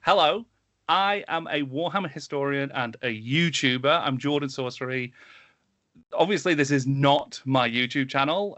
Hello, I am a Warhammer historian and a YouTuber. I'm Jordan Sorcery. Obviously, this is not my YouTube channel.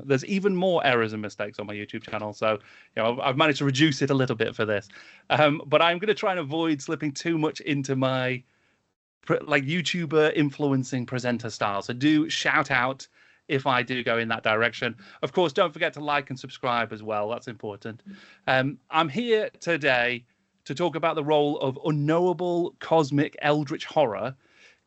There's even more errors and mistakes on my YouTube channel, so I've managed to reduce it a little bit for this. But I'm going to try and avoid slipping too much into my like YouTuber influencing presenter style. So do shout out if I do go in that direction. Of course, don't forget to like and subscribe as well. That's important. I'm here today to talk about the role of unknowable cosmic eldritch horror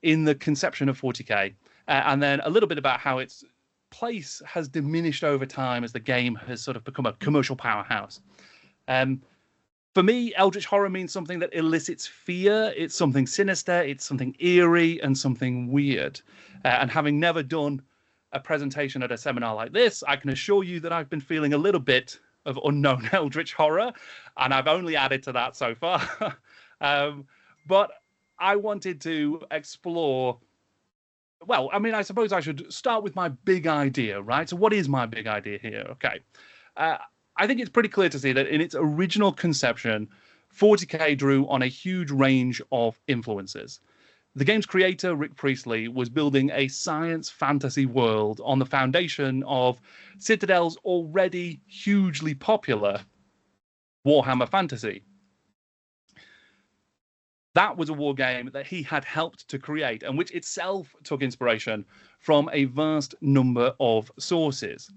in the conception of 40k, and then a little bit about how its place has diminished over time as the game has sort of become a commercial powerhouse. For me, eldritch horror means something that elicits fear. It's something sinister, it's something eerie, and something weird. And having never done a presentation at a seminar like this, I can assure you that I've been feeling a little bit of unknown eldritch horror, and I've only added to that so far. But I wanted to explore, well, I mean, I suppose I should start with my big idea, right? So what is my big idea here? Okay. I think it's pretty clear to see that in its original conception, 40k drew on a huge range of influences. The game's creator, Rick Priestley, was building a science fantasy world on the foundation of Citadel's already hugely popular Warhammer Fantasy. That was a war game that he had helped to create, and which itself took inspiration from a vast number of sources.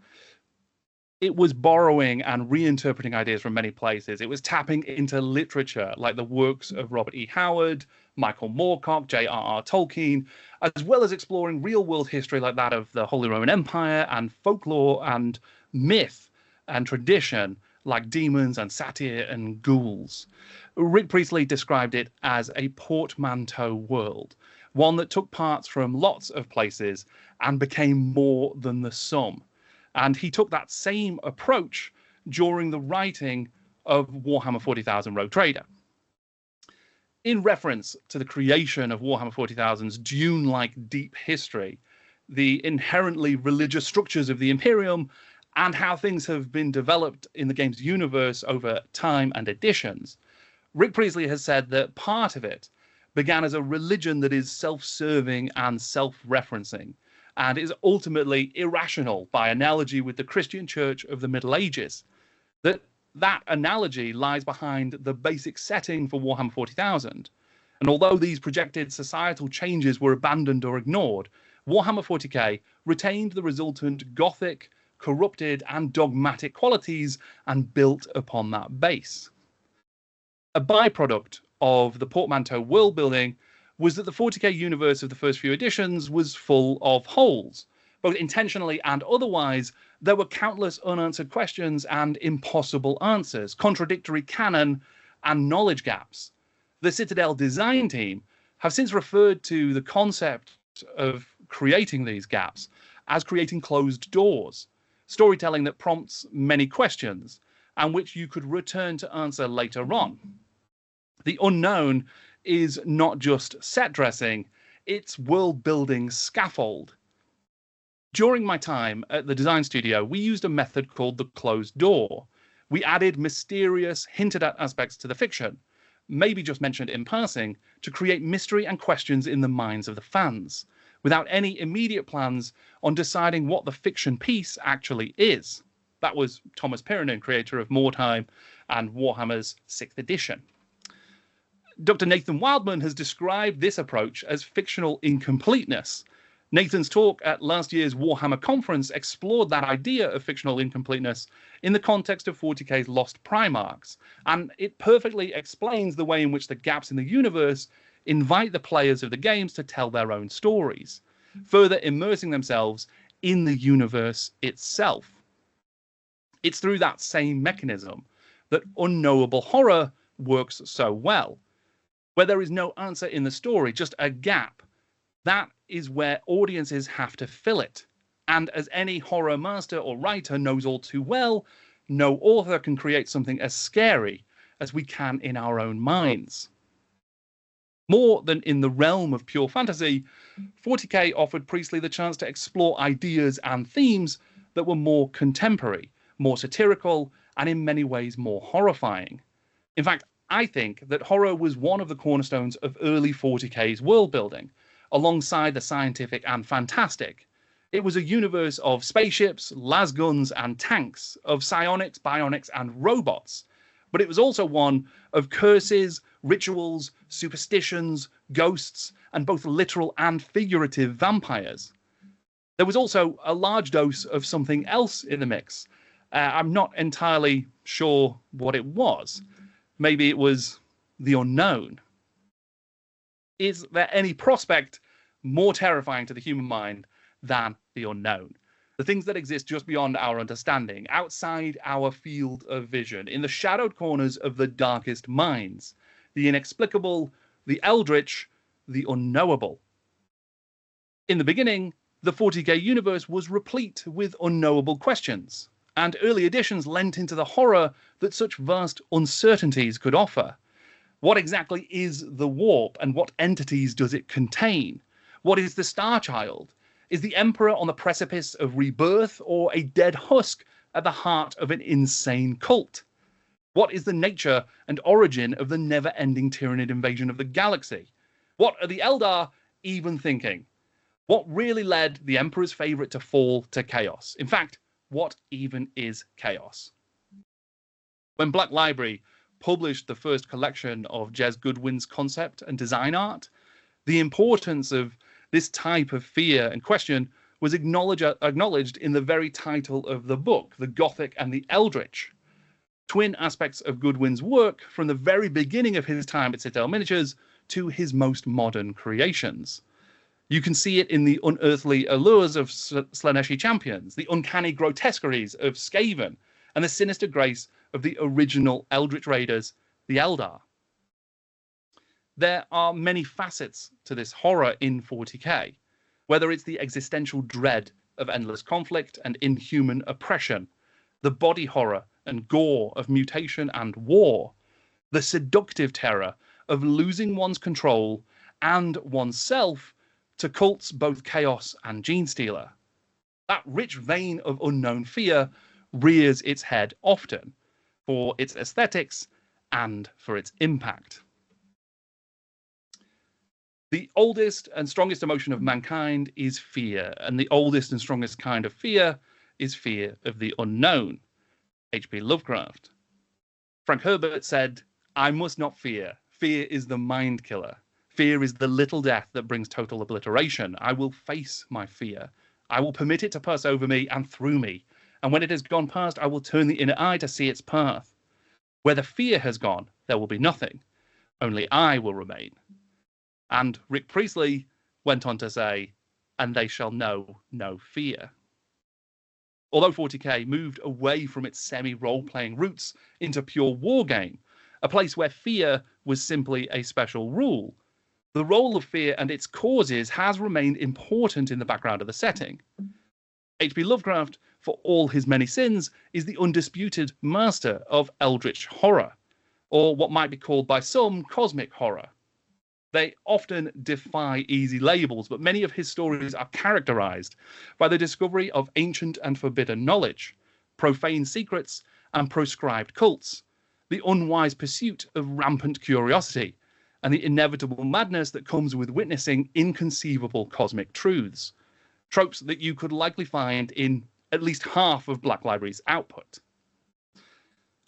It was borrowing and reinterpreting ideas from many places. It was tapping into literature like the works of Robert E. Howard, Michael Moorcock, J.R.R. Tolkien, as well as exploring real-world history like that of the Holy Roman Empire and folklore and myth and tradition like demons and satyr and ghouls. Rick Priestley described it as a portmanteau world, one that took parts from lots of places and became more than the sum. And he took that same approach during the writing of Warhammer 40,000 Rogue Trader. In reference to the creation of Warhammer 40,000's Dune-like deep history, the inherently religious structures of the Imperium, and how things have been developed in the game's universe over time and editions, Rick Priestley has said that part of it began as a religion that is self-serving and self-referencing, and is ultimately irrational by analogy with the Christian Church of the Middle Ages. That analogy lies behind the basic setting for Warhammer 40,000. And although these projected societal changes were abandoned or ignored, Warhammer 40k retained the resultant Gothic, corrupted, and dogmatic qualities and built upon that base. A byproduct of the portmanteau world building was that the 40k universe of the first few editions was full of holes. Both intentionally and otherwise, there were countless unanswered questions and impossible answers, contradictory canon, and knowledge gaps. The Citadel design team have since referred to the concept of creating these gaps as creating closed doors, storytelling that prompts many questions, and which you could return to answer later on. The unknown is not just set dressing, it's world building scaffold. During my time at the design studio, we used a method called the closed door. We added mysterious, hinted at aspects to the fiction, maybe just mentioned in passing, to create mystery and questions in the minds of the fans, without any immediate plans on deciding what the fiction piece actually is. That was Thomas Pirinen, creator of Mordheim and Warhammer's 6th edition. Dr. Nathan Wildman has described this approach as fictional incompleteness. Nathan's talk at last year's Warhammer conference explored that idea of fictional incompleteness in the context of 40k's Lost Primarchs, and it perfectly explains the way in which the gaps in the universe invite the players of the games to tell their own stories, further immersing themselves in the universe itself. It's through that same mechanism that unknowable horror works so well. Where there is no answer in the story, just a gap, that is where audiences have to fill it. And as any horror master or writer knows all too well, no author can create something as scary as we can in our own minds. More than in the realm of pure fantasy, 40k offered Priestley the chance to explore ideas and themes that were more contemporary, more satirical, and in many ways more horrifying. In fact, I think that horror was one of the cornerstones of early 40k's world building, alongside the scientific and fantastic. It was a universe of spaceships, lasguns, and tanks, of psionics, bionics, and robots. But it was also one of curses, rituals, superstitions, ghosts, and both literal and figurative vampires. There was also a large dose of something else in the mix. I'm not entirely sure what it was. Maybe it was the unknown. Is there any prospect more terrifying to the human mind than the unknown? The things that exist just beyond our understanding, outside our field of vision, in the shadowed corners of the darkest minds, the inexplicable, the eldritch, the unknowable. In the beginning, the 40k universe was replete with unknowable questions, and early editions lent into the horror that such vast uncertainties could offer. What exactly is the warp, and what entities does it contain? What is the Star Child? Is the Emperor on the precipice of rebirth, or a dead husk at the heart of an insane cult? What is the nature and origin of the never-ending Tyranid invasion of the galaxy? What are the Eldar even thinking? What really led the Emperor's favourite to fall to chaos? In fact, what even is chaos? When Black Library published the first collection of Jez Goodwin's concept and design art, the importance of this type of fear and question was acknowledged in the very title of the book, The Gothic and the Eldritch. Twin aspects of Goodwin's work from the very beginning of his time at Citadel Miniatures to his most modern creations. You can see it in the unearthly allures of Slaneshi champions, the uncanny grotesqueries of Skaven, and the sinister grace of the original Eldritch Raiders, the Eldar. There are many facets to this horror in 40k, whether it's the existential dread of endless conflict and inhuman oppression, the body horror and gore of mutation and war, the seductive terror of losing one's control and oneself to cults both Chaos and Genestealer. That rich vein of unknown fear rears its head often, for its aesthetics and for its impact. The oldest and strongest emotion of mankind is fear, and the oldest and strongest kind of fear is fear of the unknown. H.P. Lovecraft. Frank Herbert said, "I must not fear. Fear is the mind killer. Fear is the little death that brings total obliteration. I will face my fear. I will permit it to pass over me and through me. And when it has gone past, I will turn the inner eye to see its path. Where the fear has gone, there will be nothing. Only I will remain." And Rick Priestley went on to say, "And they shall know no fear." Although 40k moved away from its semi-role-playing roots into pure wargame, a place where fear was simply a special rule, the role of fear and its causes has remained important in the background of the setting. H.P. Lovecraft, for all his many sins, is the undisputed master of eldritch horror, or what might be called by some cosmic horror. They often defy easy labels, but many of his stories are characterized by the discovery of ancient and forbidden knowledge, profane secrets, and proscribed cults, the unwise pursuit of rampant curiosity, and the inevitable madness that comes with witnessing inconceivable cosmic truths, tropes that you could likely find in at least half of Black Library's output.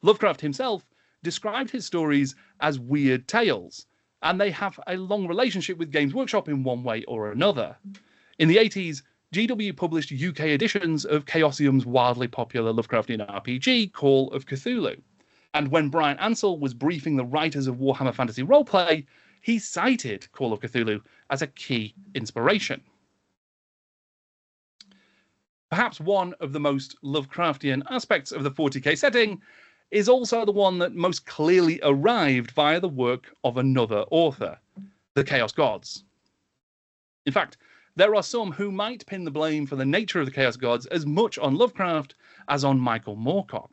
Lovecraft himself described his stories as weird tales, and they have a long relationship with Games Workshop in one way or another. In the 80s, GW published UK editions of Chaosium's wildly popular Lovecraftian RPG, Call of Cthulhu. And when Brian Ansell was briefing the writers of Warhammer Fantasy Roleplay, he cited Call of Cthulhu as a key inspiration. Perhaps one of the most Lovecraftian aspects of the 40k setting is also the one that most clearly arrived via the work of another author, the Chaos Gods. In fact, there are some who might pin the blame for the nature of the Chaos Gods as much on Lovecraft as on Michael Moorcock.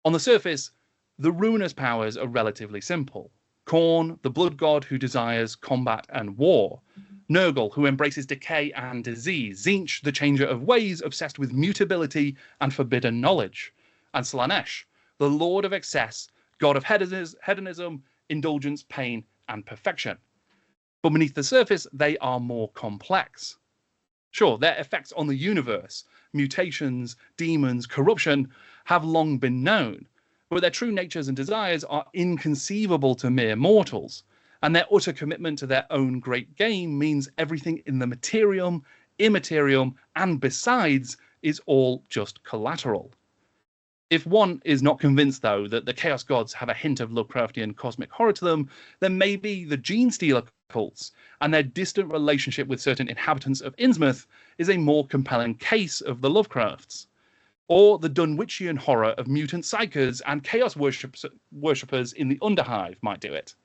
On the surface, the ruinous powers are relatively simple. Khorne, the blood god who desires combat and war. Nurgle, who embraces decay and disease. Tzeentch, the changer of ways, obsessed with mutability and forbidden knowledge. And Slaanesh, the lord of excess, god of hedonism, indulgence, pain, and perfection. But beneath the surface, they are more complex. Sure, their effects on the universe, mutations, demons, corruption, have long been known, but their true natures and desires are inconceivable to mere mortals, and their utter commitment to their own great game means everything in the materium, immaterium, and besides is all just collateral. If one is not convinced, though, that the Chaos Gods have a hint of Lovecraftian cosmic horror to them, then maybe the Gene Stealer cults and their distant relationship with certain inhabitants of Innsmouth is a more compelling case of the Lovecrafts. Or the Dunwichian horror of mutant psychers and chaos worshippers in the Underhive might do it.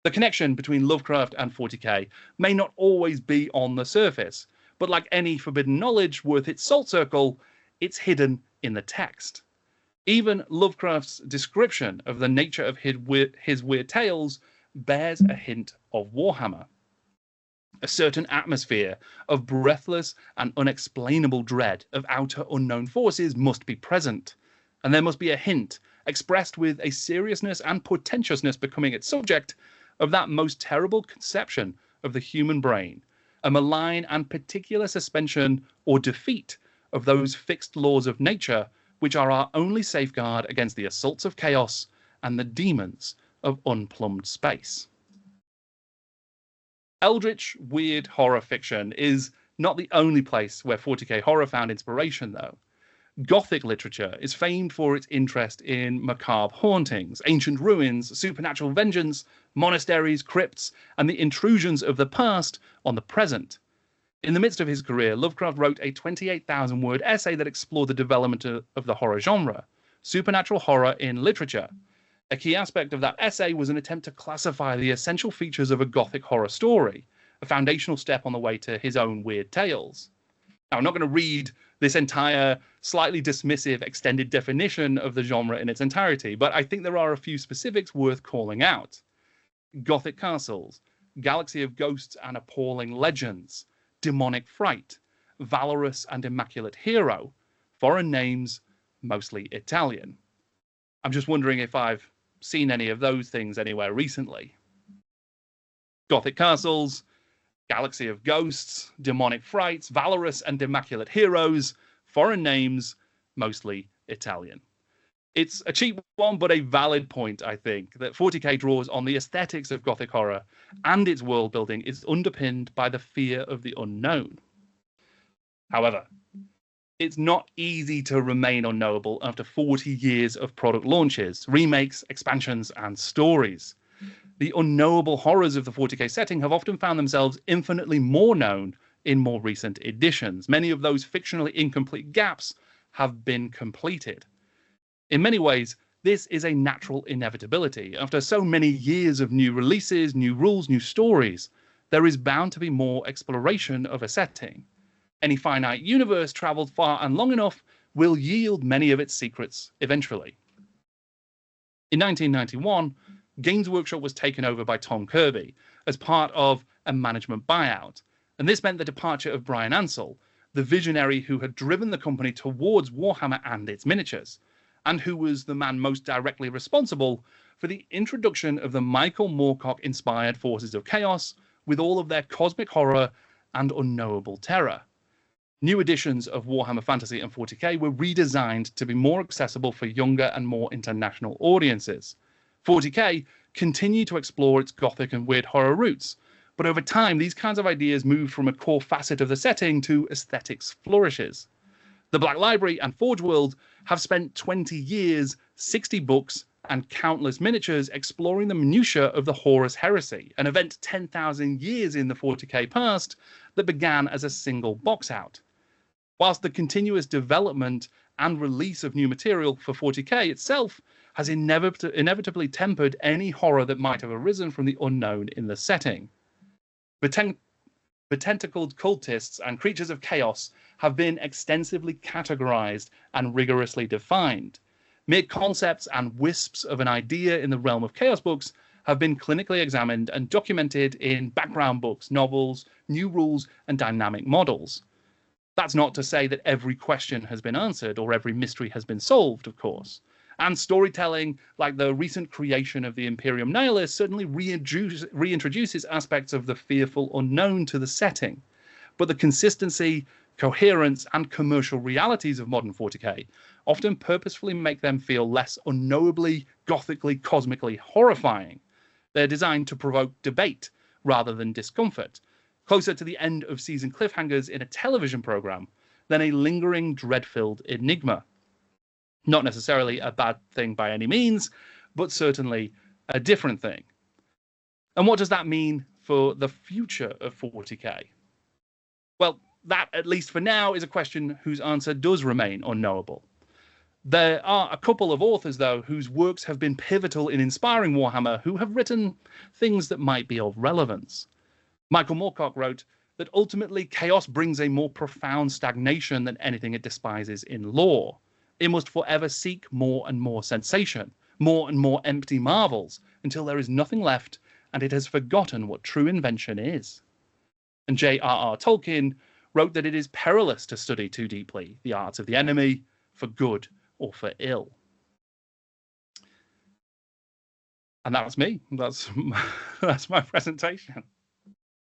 The connection between Lovecraft and 40k may not always be on the surface, but like any forbidden knowledge worth its salt circle, it's hidden in the text. Even Lovecraft's description of the nature of his weird tales bears a hint of Warhammer. A certain atmosphere of breathless and unexplainable dread of outer unknown forces must be present, and there must be a hint, expressed with a seriousness and portentousness becoming its subject, of that most terrible conception of the human brain, a malign and particular suspension or defeat of those fixed laws of nature which are our only safeguard against the assaults of chaos and the demons of unplumbed space. Eldritch weird horror fiction is not the only place where 40k horror found inspiration, though. Gothic literature is famed for its interest in macabre hauntings, ancient ruins, supernatural vengeance, monasteries, crypts, and the intrusions of the past on the present. In the midst of his career, Lovecraft wrote a 28,000-word essay that explored the development of the horror genre, supernatural horror in literature. A key aspect of that essay was an attempt to classify the essential features of a Gothic horror story, a foundational step on the way to his own weird tales. Now, I'm not going to read this entire slightly dismissive extended definition of the genre in its entirety, but I think there are a few specifics worth calling out. Gothic castles, galaxy of ghosts and appalling legends, demonic fright, valorous and immaculate hero, foreign names, mostly Italian. I'm just wondering if I've seen any of those things anywhere recently. Gothic castles, galaxy of ghosts, demonic frights, valorous and immaculate heroes, foreign names, mostly Italian. It's a cheap one, but a valid point, I think, that 40k draws on the aesthetics of Gothic horror, and its world building is underpinned by the fear of the unknown. However, it's not easy to remain unknowable after 40 years of product launches, remakes, expansions, and stories. The unknowable horrors of the 40k setting have often found themselves infinitely more known in more recent editions. Many of those fictionally incomplete gaps have been completed. In many ways, this is a natural inevitability. After so many years of new releases, new rules, new stories, there is bound to be more exploration of a setting. Any finite universe traveled far and long enough will yield many of its secrets eventually. In 1991, Games Workshop was taken over by Tom Kirby as part of a management buyout, and this meant the departure of Brian Ansell, the visionary who had driven the company towards Warhammer and its miniatures, and who was the man most directly responsible for the introduction of the Michael Moorcock-inspired Forces of Chaos with all of their cosmic horror and unknowable terror. New editions of Warhammer Fantasy and 40k were redesigned to be more accessible for younger and more international audiences. 40k continued to explore its Gothic and weird horror roots, but over time these kinds of ideas moved from a core facet of the setting to aesthetics flourishes. The Black Library and Forge World have spent 20 years, 60 books, and countless miniatures exploring the minutiae of the Horus Heresy, an event 10,000 years in the 40k past that began as a single box out. Whilst the continuous development and release of new material for 40k itself has inevitably tempered any horror that might have arisen from the unknown in the setting. Tentacled cultists and creatures of chaos have been extensively categorized and rigorously defined. Mere concepts and wisps of an idea in the realm of chaos books have been clinically examined and documented in background books, novels, new rules, and dynamic models. That's not to say that every question has been answered or every mystery has been solved, of course. And storytelling, like the recent creation of the Imperium Nihilus, certainly reintroduces aspects of the fearful unknown to the setting. But the consistency, coherence, and commercial realities of modern 40k often purposefully make them feel less unknowably, gothically, cosmically horrifying. They're designed to provoke debate rather than discomfort, closer to the end of season cliffhangers in a television program than a lingering, dread-filled enigma. Not necessarily a bad thing by any means, but certainly a different thing. And what does that mean for the future of 40k? Well, that, at least for now, is a question whose answer does remain unknowable. There are a couple of authors, though, whose works have been pivotal in inspiring Warhammer, who have written things that might be of relevance. Michael Moorcock wrote that ultimately chaos brings a more profound stagnation than anything it despises in lore. It must forever seek more and more sensation, more and more empty marvels, until there is nothing left and it has forgotten what true invention is. And J.R.R. Tolkien wrote that it is perilous to study too deeply the arts of the enemy, for good or for ill. And that's me. That's my presentation.